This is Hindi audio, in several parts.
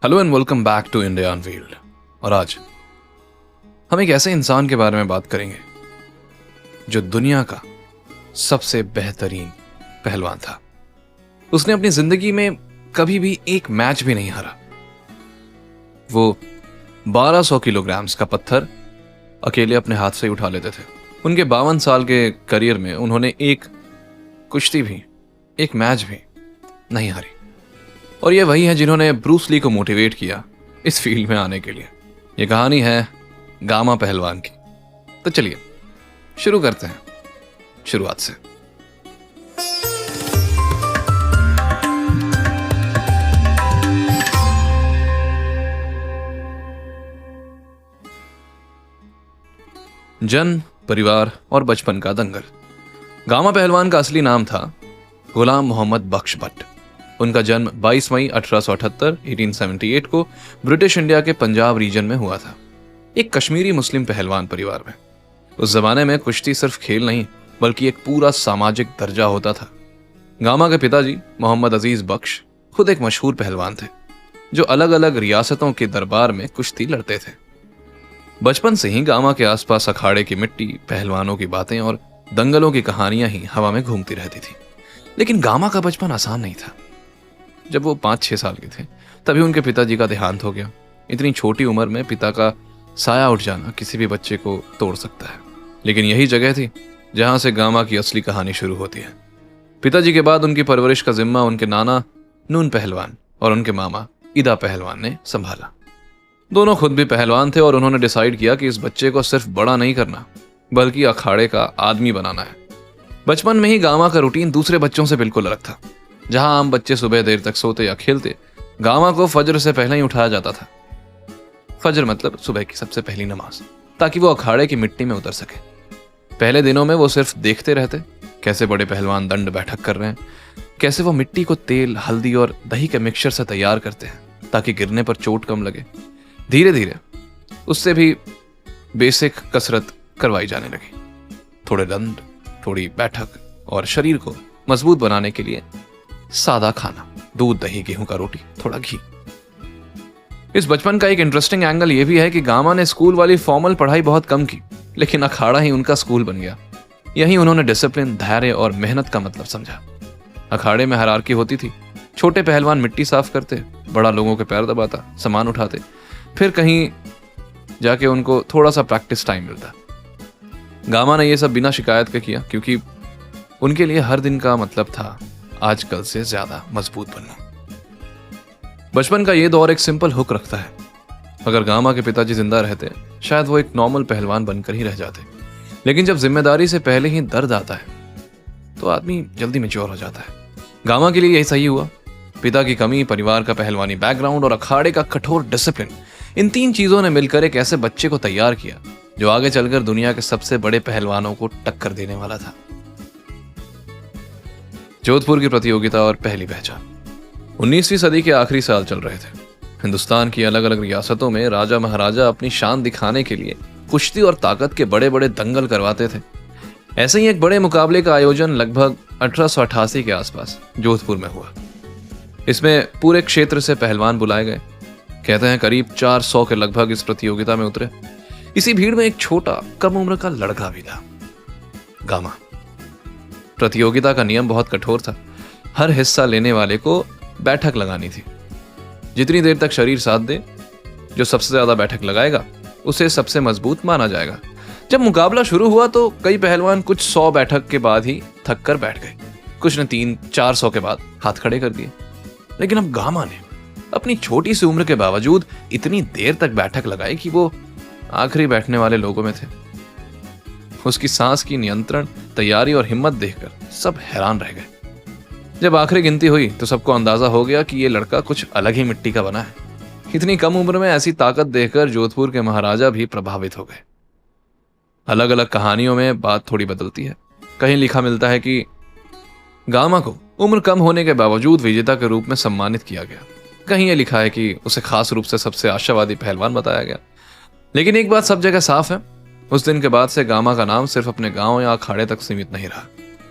Hello and welcome back to India Unveiled. और आज हम एक ऐसे इंसान के बारे में बात करेंगे जो दुनिया का सबसे बेहतरीन पहलवान था। उसने अपनी जिंदगी में कभी भी एक मैच भी नहीं हारा। वो 1200 किलोग्राम्स का पत्थर अकेले अपने हाथ से उठा लेते थे। उनके 52 साल के करियर में उन्होंने एक कुश्ती भी, एक मैच भी नहीं हारी। और ये वही है जिन्होंने ब्रूस ली को मोटिवेट किया इस फील्ड में आने के लिए। ये कहानी है गामा पहलवान की। तो चलिए शुरू करते हैं शुरुआत से। जन्म, परिवार और बचपन का दंगल। गामा पहलवान का असली नाम था गुलाम मोहम्मद बख्श भट्ट। उनका जन्म 22 मई 1878 को ब्रिटिश इंडिया के पंजाब रीजन में हुआ था, एक कश्मीरी मुस्लिम पहलवान परिवार में। उस जमाने में कुश्ती सिर्फ खेल नहीं बल्कि एक पूरा सामाजिक दर्जा होता था। गामा के पिताजी मोहम्मद अजीज बख्श खुद एक मशहूर पहलवान थे जो अलग अलग रियासतों के दरबार में कुश्ती लड़ते थे। बचपन से ही गामा के आसपास अखाड़े की मिट्टी, पहलवानों की बातें और दंगलों की कहानियां ही हवा में घूमती रहती थी। लेकिन गामा का बचपन आसान नहीं था। जब वो 5-6 साल के थे तभी उनके पिताजी का देहांत हो गया। इतनी छोटी उम्र में पिता का साया उठ जाना किसी भी बच्चे को तोड़ सकता है। लेकिन यही जगह थी जहां से गामा की असली कहानी शुरू होती है। पिताजी के बाद उनकी परवरिश का जिम्मा उनके नाना नून पहलवान और उनके मामा इदा पहलवान ने संभाला। दोनों खुद भी पहलवान थे और उन्होंने डिसाइड किया कि इस बच्चे को सिर्फ बड़ा नहीं करना बल्कि अखाड़े का आदमी बनाना है। बचपन में ही गामा का रूटीन दूसरे बच्चों से बिल्कुल अलग था। जहां आम बच्चे सुबह देर तक सोते या खेलते, गामा को फजर से पहले ही उठाया जाता था। फजर मतलब सुबह की सबसे पहली नमाज, ताकि वो अखाड़े की मिट्टी में उतर सके। पहले दिनों में वो सिर्फ देखते रहते कैसे बड़े पहलवान दंड बैठक कर रहे हैं, कैसे वो मिट्टी को तेल, हल्दी और दही के मिक्सचर से तैयार करते हैं ताकि गिरने पर चोट कम लगे। धीरे धीरे उससे भी बेसिक कसरत करवाई जाने लगी। थोड़े दंड, थोड़ी बैठक और शरीर को मजबूत बनाने के लिए सादा खाना, दूध, दही, गेहूं का रोटी, थोड़ा घी। इस बचपन का एक इंटरेस्टिंग एंगल यह भी है कि गामा ने स्कूल वाली फॉर्मल पढ़ाई बहुत कम की, लेकिन अखाड़ा ही उनका स्कूल बन गया। यहीं उन्होंने डिसिप्लिन, धैर्य और मेहनत का मतलब समझा। अखाड़े में हायरार्की होती थी। छोटे पहलवान मिट्टी साफ करते, बड़ा लोगों के पैर दबाता, सामान उठाते, फिर कहीं जाके उनको थोड़ा सा प्रैक्टिस टाइम मिलता। गामा ने यह सब बिना शिकायत के किया क्योंकि उनके लिए हर दिन का मतलब था आजकल से ज्यादा मजबूत बनना। बचपन का यह दौर एक सिंपल हुक रखता है। अगर गामा के पिताजी जिंदा रहते शायद वो एक नॉर्मल पहलवान बनकर ही रह जाते। लेकिन जब जिम्मेदारी से पहले ही दर्द आता है तो आदमी जल्दी मैच्योर हो जाता है। गामा के लिए यही सही हुआ। पिता की कमी, परिवार का पहलवानी बैकग्राउंड और अखाड़े का कठोर डिसिप्लिन, इन तीन चीजों ने मिलकर एक ऐसे बच्चे को तैयार किया जो आगे चलकर दुनिया के सबसे बड़े पहलवानों को टक्कर देने वाला था। जोधपुर की प्रतियोगिता और पहली पहचान। 19वीं सदी के आखिरी साल चल रहे थे। हिंदुस्तान की अलग अलग रियासतों में राजा महाराजा अपनी शान दिखाने के लिए कुश्ती और ताकत के बड़े बड़े दंगल करवाते थे। ऐसे ही एक बड़े मुकाबले का आयोजन लगभग 1888 के आसपास जोधपुर में हुआ। इसमें पूरे क्षेत्र से पहलवान बुलाए गए। कहते हैं करीब 400 के लगभग इस प्रतियोगिता में उतरे। इसी भीड़ में एक छोटा कम उम्र का लड़का भी था, गामा। प्रतियोगिता का नियम बहुत कठोर था। हर हिस्सा लेने वाले को बैठक लगानी थी। जितनी देर तक शरीर साथ दे, जो सबसे ज्यादा बैठक लगाएगा उसे सबसे मजबूत माना जाएगा। जब मुकाबला शुरू हुआ तो कई पहलवान कुछ 100 बैठक के बाद ही थक कर बैठ गए। कुछ ने 300-400 के बाद हाथ खड़े कर दिए। लेकिन अब गामा ने अपनी छोटी सी उम्र के बावजूद इतनी देर तक बैठक लगाई कि वो आखिरी बैठने वाले लोगों में थे। उसकी सांस की नियंत्रण, तैयारी और हिम्मत देखकर सब हैरान रह गए। जब आखिरी गिनती हुई तो सबको अंदाजा हो गया कि ये लड़का कुछ अलग ही मिट्टी का बना है। इतनी कम उम्र में ऐसी ताकत देखकर जोधपुर के महाराजा भी प्रभावित हो गए। अलग अलग कहानियों में बात थोड़ी बदलती है। कहीं लिखा मिलता है कि गामा को उम्र कम होने के बावजूद विजेता के रूप में सम्मानित किया गया। कहीं यह लिखा है कि उसे खास रूप से सबसे आशावादी पहलवान बताया गया। लेकिन एक बात सब जगह साफ है, उस दिन के बाद से गामा का नाम सिर्फ अपने गांव या अखाड़े तक सीमित नहीं रहा,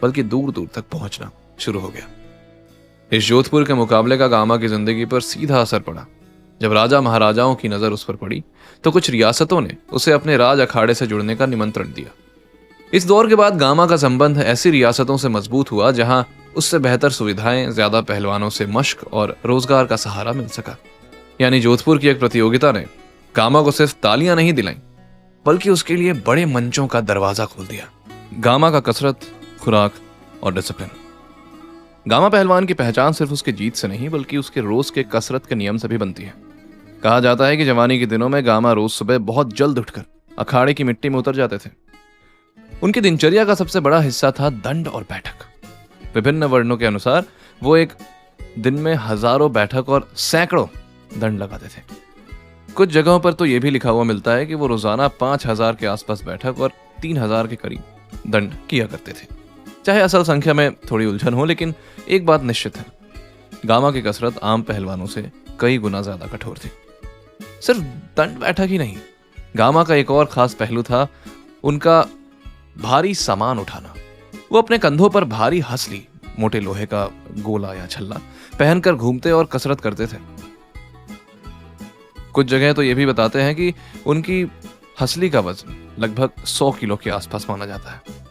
बल्कि दूर दूर तक पहुंचना शुरू हो गया। इस जोधपुर के मुकाबले का गामा की जिंदगी पर सीधा असर पड़ा। जब राजा महाराजाओं की नजर उस पर पड़ी तो कुछ रियासतों ने उसे अपने राज अखाड़े से जुड़ने का निमंत्रण दिया। इस दौर के बाद गामा का संबंध ऐसी रियासतों से मजबूत हुआ जहां उससे बेहतर सुविधाएं, ज्यादा पहलवानों से मश्क और रोजगार का सहारा मिल सका। यानी जोधपुर की एक प्रतियोगिता ने गामा को सिर्फ तालियां नहीं दिलाईं, बल्कि उसके लिए बड़े मंचों का दरवाजा खोल दिया। गामा का कसरत, खुराक और डिसिप्लिन। गामा पहलवान की पहचान सिर्फ उसकी जीत से नहीं बल्कि उसके रोज के कसरत के नियम से भी बनती है। कहा जाता है कि जवानी के दिनों में गामा रोज सुबह बहुत जल्द उठकर अखाड़े की मिट्टी में उतर जाते थे। उनकी दिनचर्या का सबसे बड़ा हिस्सा था दंड और बैठक। विभिन्न वर्णों के अनुसार वो एक दिन में हजारों बैठक और सैकड़ों दंड लगाते थे। कुछ जगहों पर तो यह भी लिखा हुआ मिलता है कि वो रोजाना 5000 के आसपास बैठक और 3000 के करीब दंड किया करते थे। चाहे असल संख्या में थोड़ी उलझन हो, लेकिन एक बात निश्चित है, गामा की कसरत आम पहलवानों से कई गुना ज्यादा कठोर थी। सिर्फ दंड बैठक ही नहीं, गामा का एक और खास पहलू था उनका भारी सामान उठाना। वो अपने कंधों पर भारी हंसली, मोटे लोहे का गोला या छल्ला पहनकर घूमते और कसरत करते थे। कुछ जगह तो ये भी बताते हैं कि उनकी हंसली का वजन लगभग 100 किलो के आसपास माना जाता है।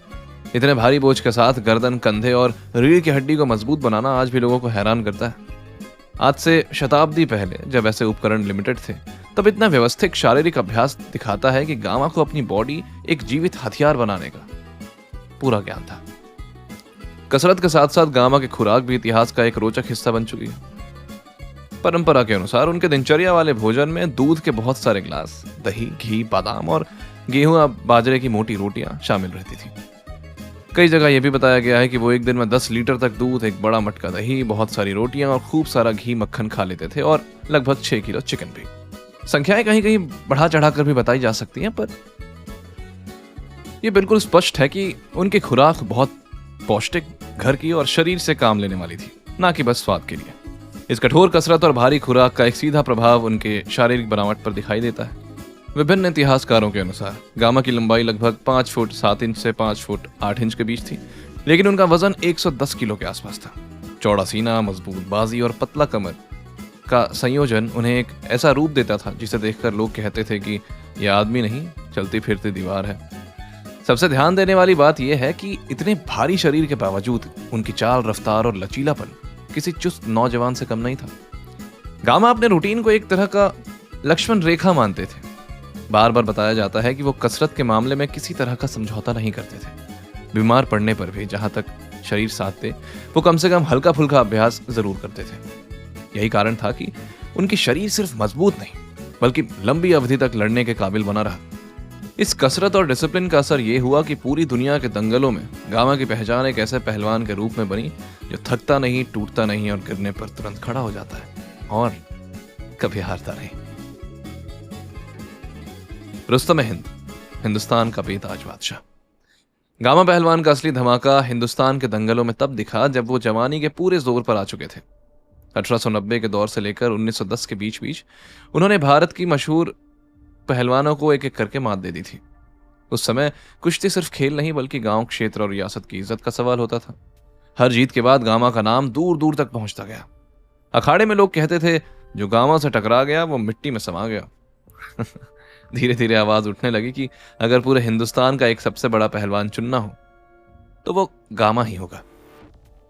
इतने भारी बोझ के साथ गर्दन, कंधे और रीढ़ की हड्डी को मजबूत बनाना आज भी लोगों को हैरान करता है। आज से शताब्दी पहले जब ऐसे उपकरण लिमिटेड थे, तब इतना व्यवस्थित शारीरिक अभ्यास दिखाता है कि गामा को अपनी बॉडी एक जीवित हथियार बनाने का पूरा ज्ञान था। कसरत के साथ साथ गामा की खुराक भी इतिहास का एक रोचक हिस्सा बन चुकी है। परंपरा के अनुसार उनके दिनचर्या वाले भोजन में दूध के बहुत सारे ग्लास, दही, घी, बादाम और गेहूं या बाजरे की मोटी रोटियां शामिल रहती थी। कई जगह यह भी बताया गया है कि वो एक दिन में 10 लीटर तक दूध, एक बड़ा मटका दही, बहुत सारी रोटियां और खूब सारा घी मक्खन खा लेते थे और लगभग 6 किलो चिकन भी। संख्याएं कहीं कहीं बढ़ा चढ़ाकर भी बताई जा सकती हैं, पर यह बिल्कुल स्पष्ट है कि उनकी खुराक बहुत पौष्टिक, घर की और शरीर से काम लेने वाली थी, ना कि बस स्वाद के लिए। इस कठोर कसरत और भारी खुराक का एक सीधा प्रभाव उनके शारीरिक बनावट पर दिखाई देता है। विभिन्न इतिहासकारों के अनुसार गामा की लंबाई लगभग 5 फुट 7 इंच से 5 फुट 8 इंच के बीच थी, लेकिन उनका वजन 110 किलो के आसपास था। चौड़ा सीना, मजबूत बाजी और पतला कमर का संयोजन उन्हें एक ऐसा रूप देता था जिसे देखकर लोग कहते थे कि यह आदमी नहीं, चलती फिरती दीवार है। सबसे ध्यान देने वाली बात यह है कि इतने भारी शरीर के बावजूद उनकी चाल, रफ्तार और लचीलापन किसी चुस्त नौजवान से कम नहीं था। गामा अपने रूटीन को एक तरह का लक्ष्मण रेखा मानते थे। बार बार बताया जाता है कि वो कसरत के मामले में किसी तरह का समझौता नहीं करते थे। बीमार पड़ने पर भी जहां तक शरीर साथ दे, वो कम से कम हल्का फुल्का अभ्यास जरूर करते थे। यही कारण था कि उनकी शरीर सिर्फ मजबूत नहीं बल्कि लंबी अवधि तक लड़ने के काबिल बना रहा। इस कसरत और डिसिप्लिन का असर यह हुआ कि पूरी दुनिया के दंगलों में गामा की पहचान एक ऐसे पहलवान के रूप में बनी जो थकता नहीं, टूटता नहीं और गिरने पर तुरंत खड़ा हो जाता है और कभी हारता नहीं। रुस्तम हिंद, हिंदुस्तान का बेताज बादशाह। गामा पहलवान का असली धमाका हिंदुस्तान के दंगलों में तब दिखा जब वो जवानी के पूरे जोर पर आ चुके थे। 1890 के दौर से लेकर 1910 के बीच बीच उन्होंने भारत की मशहूर पहलवानों को एक एक करके मात दे दी थी। उस समय कुश्ती सिर्फ खेल नहीं बल्कि गांव, क्षेत्र और रियासत की इज्जत का सवाल होता था। हर जीत के बाद गामा का नाम दूर दूर तक पहुंचता गया। अखाड़े में लोग कहते थे, जो गामा से टकरा गया वो मिट्टी में समा गया। धीरे धीरे आवाज उठने लगी कि अगर पूरे हिंदुस्तान का एक सबसे बड़ा पहलवान चुनना हो तो वो गामा ही होगा,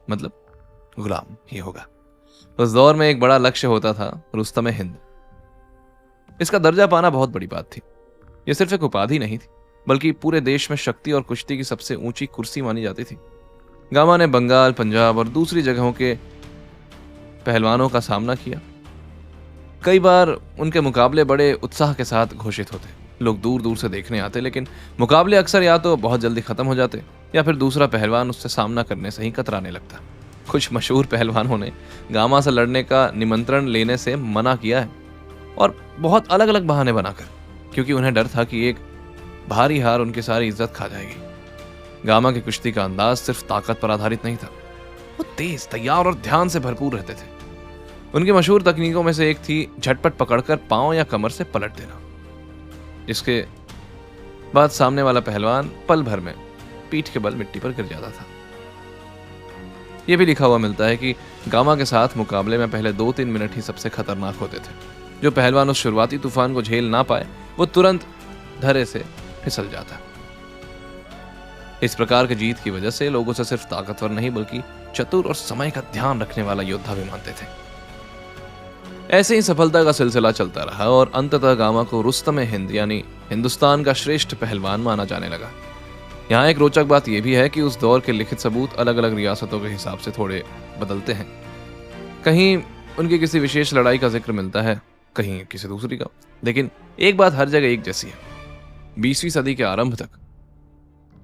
मतलब गुलाम ही होगा। उस दौर में एक बड़ा लक्ष्य होता था रुस्तम हिंद। इसका दर्जा पाना बहुत बड़ी बात थी। यह सिर्फ एक उपाधि नहीं थी बल्कि पूरे देश में शक्ति और कुश्ती की सबसे ऊंची कुर्सी मानी जाती थी। गामा ने बंगाल, पंजाब और दूसरी जगहों के पहलवानों का सामना किया। कई बार उनके मुकाबले बड़े उत्साह के साथ घोषित होते, लोग दूर दूर से देखने आते, लेकिन मुकाबले अक्सर या तो बहुत जल्दी खत्म हो जाते या फिर दूसरा पहलवान उससे सामना करने से ही कतराने लगता। कुछ मशहूर पहलवानों ने गामा से लड़ने का निमंत्रण लेने से मना किया है, और बहुत अलग अलग बहाने बनाकर, क्योंकि उन्हें डर था कि एक भारी हार उनकी सारी इज्जत खा जाएगी। गामा की कुश्ती का अंदाज सिर्फ ताकत पर आधारित नहीं था, वो तेज, तैयार और ध्यान से भरपूर रहते थे। उनकी मशहूर तकनीकों में से एक थी झटपट पकड़कर पांव या कमर से पलट देना, जिसके बाद सामने वाला पहलवान पल भर में पीठ के बल मिट्टी पर गिर जाता था। यह भी लिखा हुआ मिलता है कि गामा के साथ मुकाबले में पहले 2-3 मिनट ही सबसे खतरनाक होते थे। जो पहलवान उस शुरुआती तूफान को झेल ना पाए वो तुरंत धरे से फिसल जाता। इस प्रकार की जीत की वजह से लोग उसे सिर्फ ताकतवर नहीं बल्कि चतुर और समय का ध्यान रखने वाला योद्धा भी मानते थे। ऐसे ही सफलता का सिलसिला चलता रहा और अंततः गामा को रुस्तम हिंद यानी हिंदुस्तान का श्रेष्ठ पहलवान माना जाने लगा। यहाँ एक रोचक बात यह भी है कि उस दौर के लिखित सबूत अलग अलग रियासतों के हिसाब से थोड़े बदलते हैं। कहीं उनकी किसी विशेष लड़ाई का जिक्र मिलता है, कहीं किसी दूसरी का, लेकिन एक बात हर जगह एक जैसी है। 20वीं सदी के आरंभ तक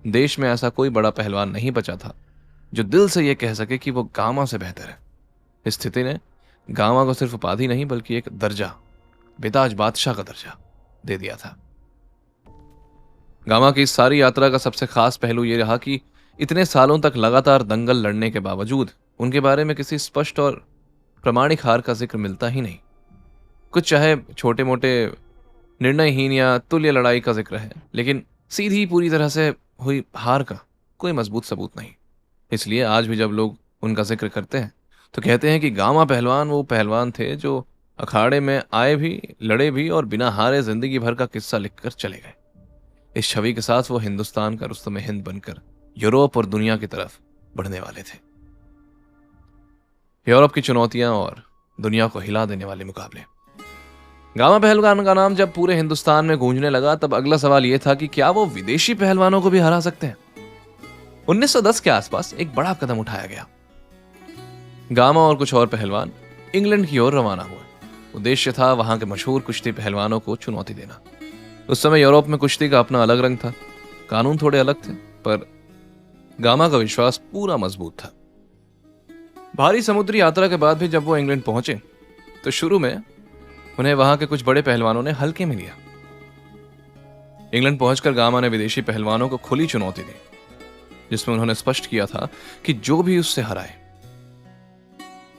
देश में ऐसा कोई बड़ा पहलवान नहीं बचा था जो दिल से यह कह सके कि वो गामा से बेहतर है। इस स्थिति ने गामा को सिर्फ उपाधि नहीं बल्कि एक दर्जा, बेताज बादशाह का दर्जा दे दिया था। गामा की इस सारी यात्रा का सबसे खास पहलू यह रहा कि इतने सालों तक लगातार दंगल लड़ने के बावजूद उनके बारे में किसी स्पष्ट और प्रमाणिक हार का जिक्र मिलता ही नहीं। कुछ चाहे छोटे मोटे निर्णयहीन या तुल्य लड़ाई का जिक्र है, लेकिन सीधी पूरी तरह से हुई हार का कोई मजबूत सबूत नहीं। इसलिए आज भी जब लोग उनका जिक्र करते हैं तो कहते हैं कि गामा पहलवान वो पहलवान थे जो अखाड़े में आए भी, लड़े भी और बिना हारे जिंदगी भर का किस्सा लिखकर चले गए। इस छवि के साथ वो हिंदुस्तान का रुस्तम हिंद बनकर यूरोप और दुनिया की तरफ बढ़ने वाले थे। यूरोप की चुनौतियां और दुनिया को हिला देने वाले मुकाबले। गामा पहलवान का नाम जब पूरे हिंदुस्तान में गूंजने लगा तब अगला सवाल यह था कि क्या वो विदेशी पहलवानों को भी हरा सकते हैं। 1910 के आसपास एक बड़ा कदम उठाया गया। गामा और कुछ और पहलवान इंग्लैंड की ओर रवाना हुए। उद्देश्य था वहां के मशहूर कुश्ती पहलवानों को चुनौती देना। उस समय यूरोप में कुश्ती का अपना अलग रंग था, कानून थोड़े अलग थे, पर गामा का विश्वास पूरा मजबूत था। भारी समुद्री यात्रा के बाद भी जब वो इंग्लैंड पहुंचे तो शुरू में उन्हें वहां के कुछ बड़े पहलवानों ने हल्के में लिया। इंग्लैंड पहुंचकर गामा ने विदेशी पहलवानों को खुली चुनौती दी, जिसमें उन्होंने स्पष्ट किया था कि जो भी उससे हराए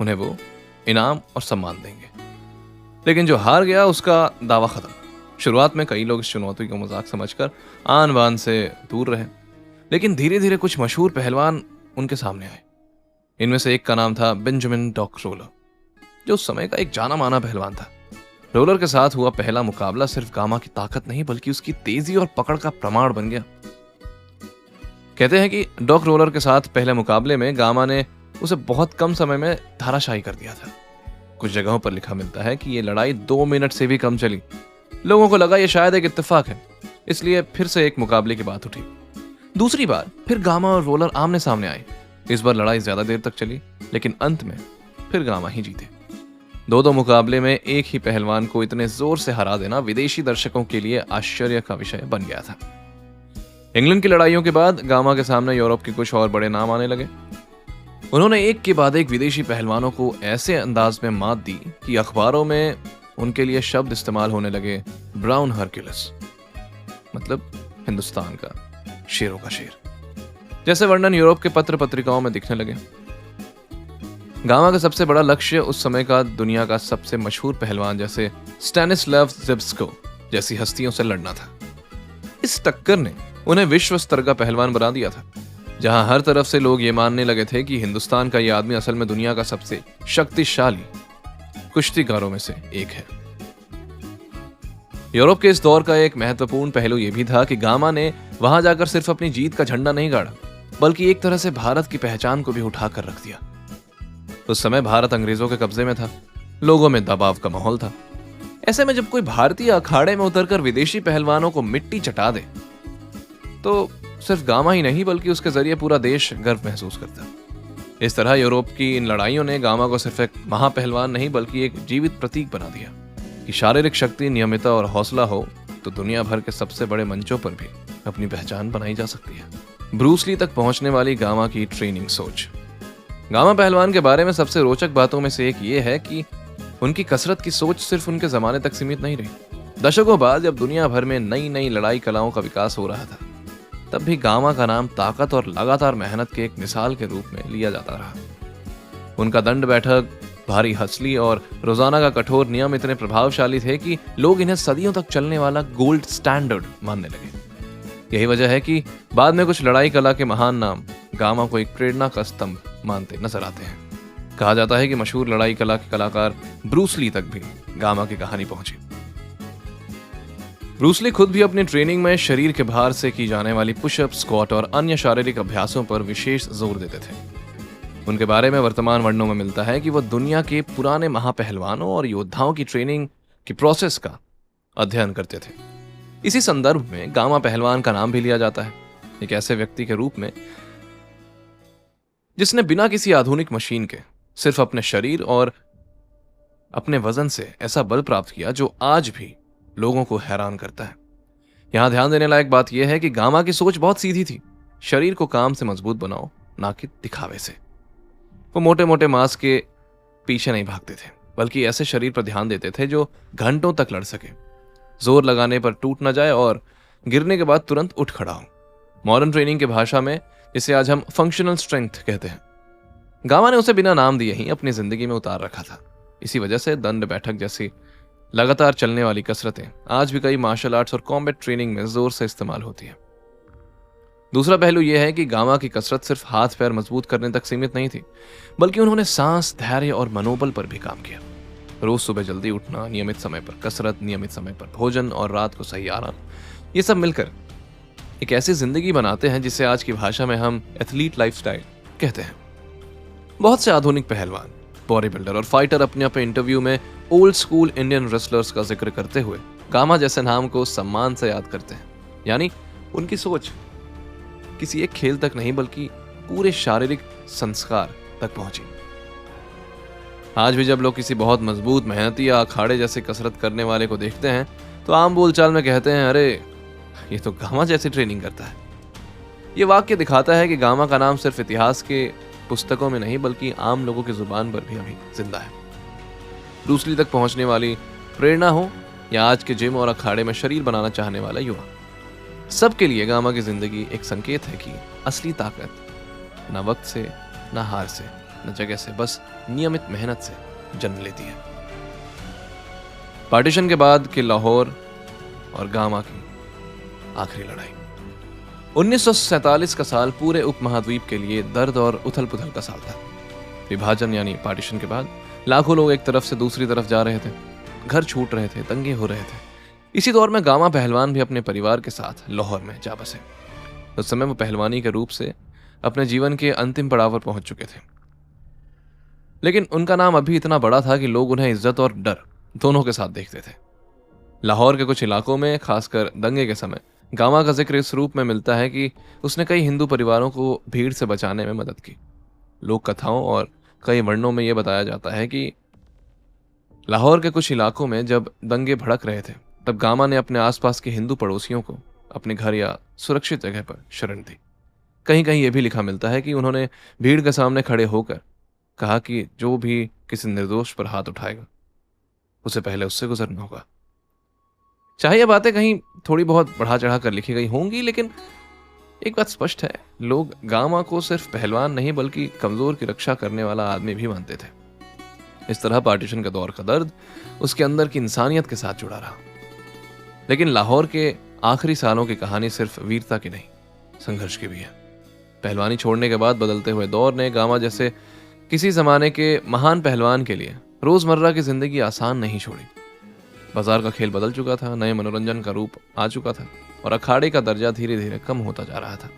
उन्हें वो इनाम और सम्मान देंगे, लेकिन जो हार गया उसका दावा खत्म। शुरुआत में कई लोग इस चुनौती को मजाक समझकर आन बान से दूर रहे, लेकिन धीरे धीरे कुछ मशहूर पहलवान उनके सामने आए। इनमें से एक का नाम था बेंजामिन डॉक रोलर, जो उस समय का एक जाना माना पहलवान था। रोलर के साथ हुआ पहला मुकाबला सिर्फ गामा की ताकत नहीं बल्कि उसकी तेजी और पकड़ का प्रमाण बन गया। कहते हैं कि डॉक रोलर के साथ पहले मुकाबले में गामा ने उसे बहुत कम समय में धाराशायी कर दिया था। कुछ जगहों पर लिखा मिलता है कि यह लड़ाई 2 मिनट से भी कम चली। लोगों को लगा यह शायद एक इत्तेफाक है, इसलिए फिर से एक मुकाबले की बात उठी। दूसरी बार फिर गामा और रोलर आमने सामने आए। इस बार लड़ाई ज्यादा देर तक चली, लेकिन अंत में फिर गामा ही जीते। दो मुकाबले में एक ही पहलवान को इतने जोर से हरा देना विदेशी दर्शकों के लिए आश्चर्य का विषय बन गया था। इंग्लैंड की लड़ाइयों के बाद गामा के सामने यूरोप के कुछ और बड़े नाम आने लगे। उन्होंने एक के बाद एक विदेशी पहलवानों को ऐसे अंदाज में मात दी कि अखबारों में उनके लिए शब्द इस्तेमाल होने लगे, ब्राउन हरक्यूलिस, मतलब हिंदुस्तान का शेरों का शेर, जैसे वर्णन यूरोप के पत्र पत्रिकाओं में दिखने लगे। गामा का सबसे बड़ा लक्ष्य उस समय का दुनिया का सबसे मशहूर पहलवान जैसे स्टैनिस्लाव ज़िब्स्को जैसी हस्तियों से लड़ना था। इस टक्कर ने उन्हें विश्व स्तर का पहलवान बना दिया था, जहां हर तरफ से लोग ये मानने लगे थे कि हिंदुस्तान का यह आदमी असल में दुनिया का सबसे शक्तिशाली कुश्तीकारों में से एक है। यूरोप के इस दौर का एक महत्वपूर्ण पहलू यह भी था कि गामा ने वहां जाकर सिर्फ अपनी जीत का झंडा नहीं गाड़ा, बल्कि एक तरह से भारत की पहचान को भी उठाकर रख दिया। उस समय भारत अंग्रेजों के कब्जे में था, लोगों में दबाव का माहौल था। ऐसे में जब कोई भारतीय अखाड़े में उतरकर विदेशी पहलवानों को मिट्टी चटा दे तो सिर्फ गामा ही नहीं बल्कि उसके जरिए पूरा देश गर्व महसूस करता। इस तरह यूरोप की इन लड़ाइयों ने गामा को सिर्फ एक महापहलवान नहीं बल्कि एक जीवित प्रतीक बना दिया कि शारीरिक शक्ति, नियमितता और हौसला हो तो दुनिया भर के सबसे बड़े मंचों पर भी अपनी पहचान बनाई जा सकती है। ब्रूस ली तक पहुंचने वाली गामा की ट्रेनिंग सोच। गामा पहलवान के बारे में सबसे रोचक बातों में से एक ये है कि उनकी कसरत की सोच सिर्फ उनके जमाने तक सीमित नहीं रही। दशकों बाद जब दुनिया भर में नई नई लड़ाई कलाओं का विकास हो रहा था, तब भी गामा का नाम ताकत और लगातार मेहनत के एक मिसाल के रूप में लिया जाता रहा। उनका दंड बैठक, भारी हंसली और रोजाना का कठोर नियम इतने प्रभावशाली थे कि लोग इन्हें सदियों तक चलने वाला गोल्ड स्टैंडर्ड मानने लगे। यही वजह है कि बाद में कुछ लड़ाई कला के महान नाम गामा को एक प्रेरणा का स्तंभ मानते नजर आते हैं। कहा जाता है कि मशहूर लड़ाई कला के कलाकार ब्रूस ली तक भी गामा की कहानी पहुंची। ब्रूस ली खुद भी अपनी ट्रेनिंग में शरीर के भार से की जाने वाली पुशअप, स्क्वाट और अन्य शारीरिक अभ्यासों पर विशेष जोर देते थे। उनके बारे में वर्तमान वर्णनों में मिलता है कि वो दुनिया के पुराने महापहलवानों और योद्धाओं की ट्रेनिंग की प्रोसेस का अध्ययन करते थे। इसी संदर्भ में गामा पहलवान का नाम भी लिया जाता है, एक ऐसे व्यक्ति के रूप में जिसने बिना किसी आधुनिक मशीन के सिर्फ अपने शरीर और अपने वजन से ऐसा बल प्राप्त किया जो आज भी लोगों को हैरान करता है। यहां ध्यान देने लायक बात यह है कि गामा की सोच बहुत सीधी थी। शरीर को काम से मजबूत बनाओ, ना कि दिखावे से। वो मोटे मोटे मांस के पीछे नहीं भागते थे, बल्कि ऐसे शरीर पर ध्यान देते थे जो घंटों तक लड़ सके, जोर लगाने पर टूट ना जाए और गिरने के बाद तुरंत उठ खड़ा हो। मॉडर्न ट्रेनिंग की भाषा में इसे आज हम फंक्शनल स्ट्रेंथ कहते हैं। गामा ने उसे बिना नाम दिए ही अपनी जिंदगी में उतार रखा था। इसी वजह से दंड बैठक जैसी लगातार चलने वाली कसरतें आज भी कई मार्शल आर्ट्स और कॉम्बैट ट्रेनिंग में जोर से इस्तेमाल होती है। दूसरा पहलू यह है कि गामा की कसरत सिर्फ हाथ पैर मजबूत करने तक सीमित नहीं थी, बल्कि उन्होंने सांस, धैर्य और मनोबल पर भी काम किया। रोज सुबह जल्दी उठना, नियमित समय पर कसरत, नियमित समय पर भोजन और रात को सही आराम, ये सब मिलकर एक ऐसी जिंदगी बनाते हैं जिसे आज की भाषा में हम एथलीट लाइफस्टाइल कहते हैं। बहुत से आधुनिक पहलवान, बॉडी बिल्डर और फाइटर अपने इंटरव्यू में ओल्ड स्कूल इंडियन रेसलर्स का जिक्र करते हुए गामा जैसे नाम को सम्मान से याद करते हैं। यानी उनकी सोच किसी एक खेल तक नहीं, बल्कि पूरे शारीरिक संस्कार तक पहुंची। आज भी जब लोग किसी बहुत मजबूत, मेहनती या अखाड़े जैसे कसरत करने वाले को देखते हैं तो आम बोलचाल में कहते हैं, अरे ये तो गामा जैसी ट्रेनिंग करता है। ये वाक्य दिखाता है कि गामा का नाम सिर्फ इतिहास के पुस्तकों में नहीं, बल्कि आम लोगों की जुबान पर भी अभी जिंदा है। ब्रूस ली तक पहुंचने वाली प्रेरणा हो या आज के जिम और अखाड़े में शरीर बनाना चाहने वाला युवा, सबके लिए गामा की जिंदगी एक संकेत है कि असली ताकत न वक्त से, न हार से, न जगह से, बस नियमित मेहनत से जन्म लेती है। पार्टीशन के बाद के लाहौर और गामा की आखिरी लड़ाई। 1947 का साल पूरे उपमहाद्वीप के लिए दर्द और उथल पुथल का साल था। विभाजन यानी पार्टीशन के बाद लाखों लोग एक तरफ से दूसरी तरफ जा रहे थे, घर छूट रहे थे, दंगे हो रहे थे। इसी दौर में गामा पहलवान भी अपने परिवार के साथ लाहौर में जा बसे। उस समय वो पहलवानी के रूप से अपने जीवन के अंतिम पड़ाव पर पहुंच चुके थे, लेकिन उनका नाम अभी इतना बड़ा था कि लोग उन्हें इज्जत और डर दोनों के साथ देखते थे। लाहौर के कुछ इलाकों में, खासकर दंगे के समय, गामा का जिक्र इस रूप में मिलता है कि उसने कई हिंदू परिवारों को भीड़ से बचाने में मदद की। लोक कथाओं और कई वर्णनों में यह बताया जाता है कि लाहौर के कुछ इलाकों में जब दंगे भड़क रहे थे, तब गामा ने अपने आसपास के हिंदू पड़ोसियों को अपने घर या सुरक्षित जगह पर शरण दी। कहीं कहीं यह भी लिखा मिलता है कि उन्होंने भीड़ के सामने खड़े होकर कहा कि जो भी किसी निर्दोष पर हाथ उठाएगा उसे पहले उससे गुजरना होगा। चाहे यह बातें कहीं थोड़ी बहुत बढ़ा चढ़ा कर लिखी गई होंगी, लेकिन एक बात स्पष्ट है, लोग गामा को सिर्फ पहलवान नहीं बल्कि कमजोर की रक्षा करने वाला आदमी भी मानते थे। इस तरह पार्टीशन का दौर का दर्द उसके अंदर की इंसानियत के साथ जुड़ा रहा। लेकिन लाहौर के आखिरी सालों की कहानी सिर्फ वीरता की नहीं, संघर्ष की भी है। पहलवानी छोड़ने के बाद बदलते हुए दौर ने गामा जैसे किसी जमाने के महान पहलवान के लिए रोजमर्रा की जिंदगी आसान नहीं छोड़ी। बाजार का खेल बदल चुका था, नए मनोरंजन का रूप आ चुका था और अखाड़े का दर्जा धीरे धीरे कम होता जा रहा था।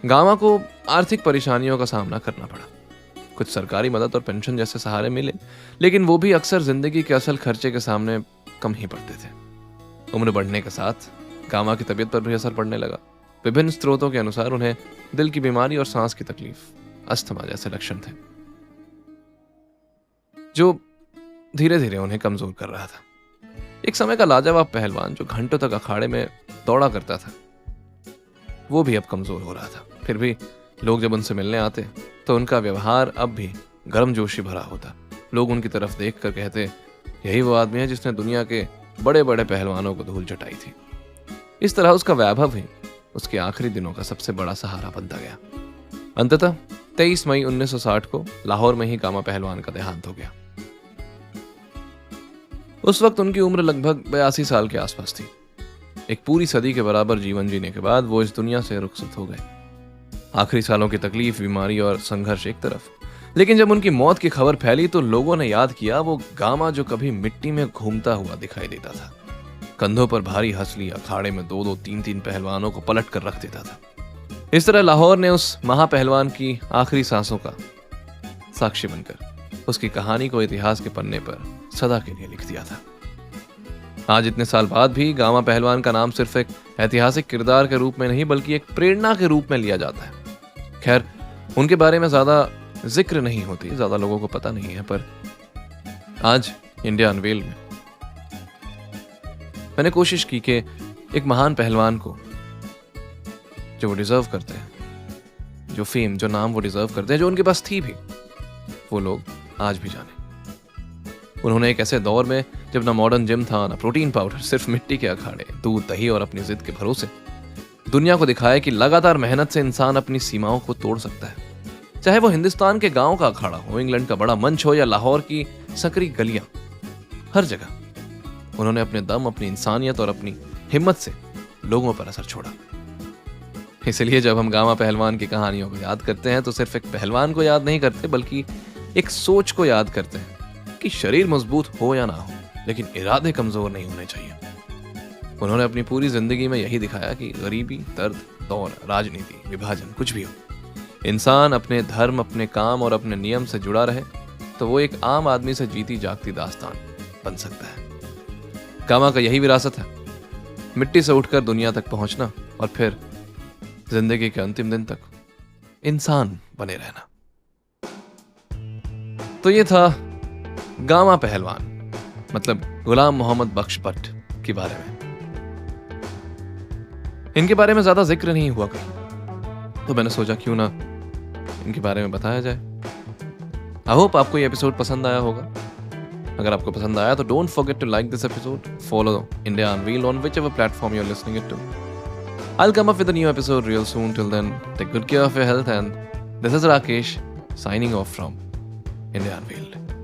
गामा को आर्थिक परेशानियों का सामना करना पड़ा। कुछ सरकारी मदद और पेंशन जैसे सहारे मिले, लेकिन वो भी अक्सर जिंदगी के असल खर्चे के सामने कम ही पड़ते थे। उम्र बढ़ने के साथ गामा की तबीयत पर भी असर पड़ने लगा। विभिन्न स्रोतों के अनुसार उन्हें दिल की बीमारी और सांस की तकलीफ, अस्थमा जैसे लक्षण थे, जो धीरे धीरे उन्हें कमजोर कर रहा था। एक समय का लाजवाब पहलवान जो घंटों तक अखाड़े में दौड़ा करता था, वो भी अब कमजोर हो रहा था। फिर भी लोग जब उनसे मिलने आते तो उनका व्यवहार अब भी गर्मजोशी भरा होता। लोग उनकी तरफ देखकर कहते, यही वो आदमी है जिसने दुनिया के बड़े बड़े पहलवानों को धूल चटाई थी। इस तरह उसका वैभव ही उसके आखिरी दिनों का सबसे बड़ा सहारा बनता गया। अंततः 23 मई 1960 को लाहौर में ही गामा पहलवान का देहांत हो गया। उस वक्त उनकी उम्र लगभग 82 साल के आसपास थी। एक पूरी सदी के बराबर जीवन जीने के बाद वो इस दुनिया से रुखसत हो गए। आखिरी सालों की तकलीफ, बीमारी और संघर्ष एक तरफ, लेकिन जब उनकी मौत की खबर फैली तो लोगों ने याद किया वो गामा जो कभी मिट्टी में घूमता हुआ दिखाई देता था, कंधों पर भारी हसली, अखाड़े में 2-2, 3-3 पहलवानों को पलट कर रख देता था। इस तरह लाहौर ने उस महापहलवान की आखिरी सांसों का साक्षी बनकर उसकी कहानी को इतिहास के पन्ने पर सदा के लिए लिख दिया था। आज इतने साल बाद भी गामा पहलवान का नाम सिर्फ एक ऐतिहासिक किरदार के रूप में नहीं बल्कि एक प्रेरणा के रूप में लिया जाता है। खैर, उनके बारे में ज्यादा जिक्र नहीं होती, ज्यादा लोगों को पता नहीं है, पर आज इंडिया अनवेल में मैंने कोशिश की कि एक महान पहलवान को जो वो डिजर्व करते हैं, जो फेम, जो नाम वो डिजर्व करते हैं, जो उनके पास थी भी, वो लोग आज भी जाने। उन्होंने एक ऐसे दौर में जब ना मॉडर्न जिम था, ना प्रोटीन पाउडर, सिर्फ मिट्टी के अखाड़े, दूध, दही और अपनी जिद के भरोसे दुनिया को दिखाया कि लगातार मेहनत से इंसान अपनी सीमाओं को तोड़ सकता है। चाहे वो हिंदुस्तान के गांव का अखाड़ा हो, इंग्लैंड का बड़ा मंच हो या लाहौर की सकरी गलियां, हर जगह उन्होंने अपने दम, अपनी इंसानियत और अपनी हिम्मत से लोगों पर असर छोड़ा। इसलिए जब हम गामा पहलवान की कहानियों को याद करते हैं तो सिर्फ एक पहलवान को याद नहीं करते बल्कि एक सोच को याद करते हैं कि शरीर मजबूत हो या ना हो, लेकिन इरादे कमजोर नहीं होने चाहिए। उन्होंने अपनी पूरी जिंदगी में यही दिखाया कि गरीबी, दर्द, दौर, राजनीति, विभाजन, कुछ भी हो, इंसान अपने धर्म, अपने काम और अपने नियम से जुड़ा रहे तो वो एक आम आदमी से जीती जागती दास्तान बन सकता है। गामा का यही विरासत है, मिट्टी से उठकर दुनिया तक पहुंचना और फिर जिंदगी के अंतिम दिन तक इंसान बने रहना। तो ये था गामा पहलवान, मतलब गुलाम मोहम्मद बख्श भट्ट के बारे में। इनके बारे में ज्यादा जिक्र नहीं हुआ कहीं, तो मैंने सोचा क्यों ना इनके बारे में बताया जाए। आई होप आपको ये एपिसोड पसंद आया होगा। अगर आपको पसंद आया तो don't forget to like this episode, follow India Unveiled on whichever platform you are listening it to. I'll come up with a new episode real soon. Till then, take good care of your health, and this is Rakesh signing off from India Unveiled.